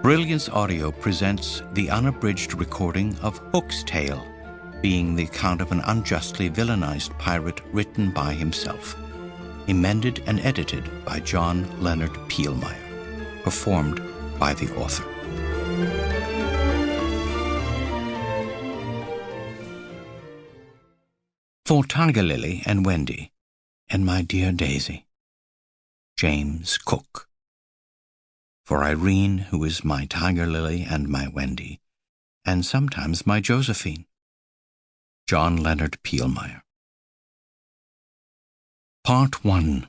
Brilliance Audio presents the unabridged recording of Hook's Tale, being the account of an unjustly villainized pirate written by himself, amended and edited by John Leonard Pielmeier, performed by the author. For Tiger Lily and Wendy, and my dear Daisy, James Cook. For Irene, who is my Tiger Lily and my Wendy, and sometimes my Josephine, John Leonard Pielmeier. Part 1.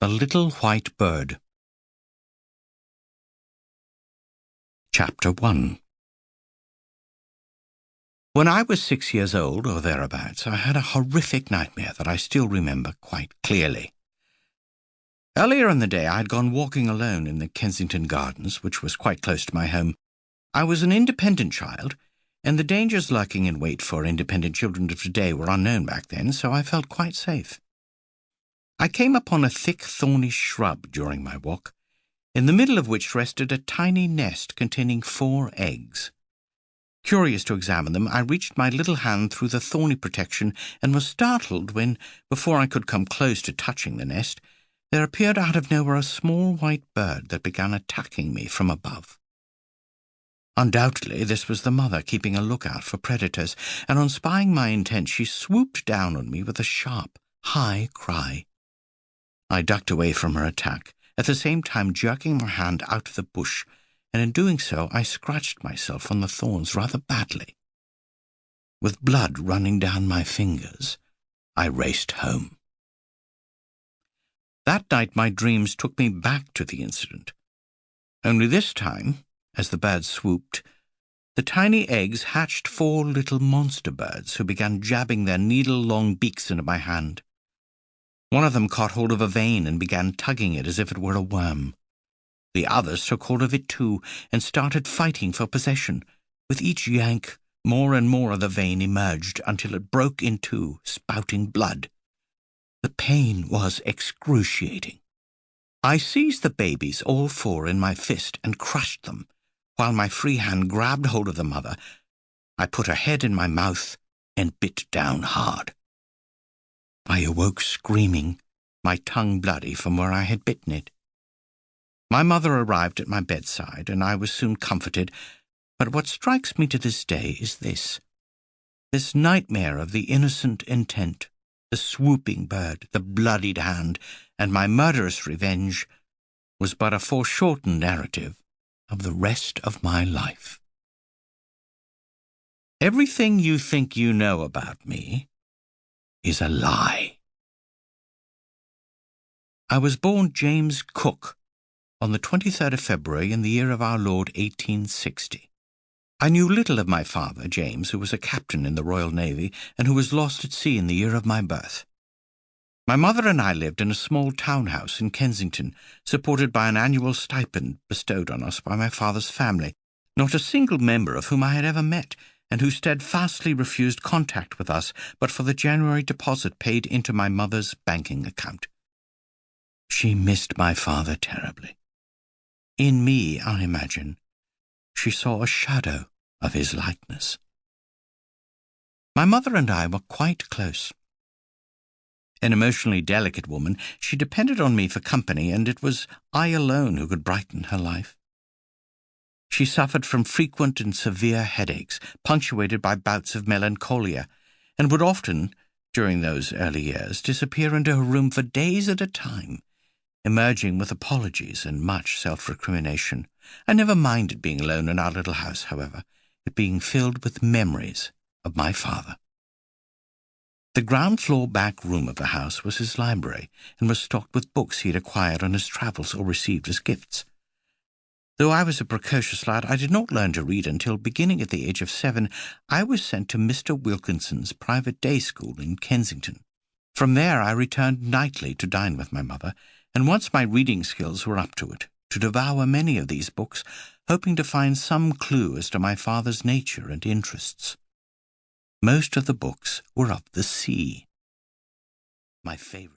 The Little White Bird. Chapter 1. When I was 6 years old, or thereabouts, I had a horrific nightmare that I still remember quite clearly. Earlier in the day, I had gone walking alone in the Kensington Gardens, which was quite close to my home. I was an independent child, and the dangers lurking in wait for independent children of today were unknown back then, so I felt quite safe. I came upon a thick, thorny shrub during my walk, in the middle of which rested a tiny nest containing 4 eggs. Curious to examine them, I reached my little hand through the thorny protection and was startled when, before I could come close to touching the nest, there appeared out of nowhere a small white bird that began attacking me from above. Undoubtedly, this was the mother keeping a lookout for predators, and on spying my intent, she swooped down on me with a sharp, high cry. I ducked away from her attack, at the same time jerking my hand out of the bush, and in doing so I scratched myself on the thorns rather badly. With blood running down my fingers, I raced home. That night my dreams took me back to the incident. Only this time, as the bird swooped, the tiny eggs hatched 4 little monster birds who began jabbing their needle-long beaks into my hand. One of them caught hold of a vein and began tugging it as if it were a worm. The others took hold of it too and started fighting for possession. With each yank, more and more of the vein emerged until it broke in 2, spouting blood. The pain was excruciating. I seized the babies, all 4, in my fist and crushed them, while my free hand grabbed hold of the mother. I put her head in my mouth and bit down hard. I awoke screaming, my tongue bloody from where I had bitten it. My mother arrived at my bedside, and I was soon comforted, but what strikes me to this day is this nightmare of the innocent intent, the swooping bird, the bloodied hand, and my murderous revenge was but a foreshortened narrative of the rest of my life. Everything you think you know about me is a lie. I was born James Cook on the 23rd of February in the year of our Lord 1860. I knew little of my father, James, who was a captain in the Royal Navy and who was lost at sea in the year of my birth. My mother and I lived in a small townhouse in Kensington, supported by an annual stipend bestowed on us by my father's family, not a single member of whom I had ever met, and who steadfastly refused contact with us but for the January deposit paid into my mother's banking account. She missed my father terribly. In me, I imagine, she saw a shadow of his likeness. My mother and I were quite close. An emotionally delicate woman, she depended on me for company, and it was I alone who could brighten her life. She suffered from frequent and severe headaches, punctuated by bouts of melancholia, and would often, during those early years, disappear into her room for days at a time, emerging with apologies and much self-recrimination. I never minded being alone in our little house, however, it being filled with memories of my father. The ground-floor back room of the house was his library, and was stocked with books he had acquired on his travels or received as gifts. Though I was a precocious lad, I did not learn to read until, beginning at the age of 7, I was sent to Mr. Wilkinson's private day school in Kensington. From there I returned nightly to dine with my mother, and once my reading skills were up to it, to devour many of these books, hoping to find some clue as to my father's nature and interests. Most of the books were of the sea. My favorite.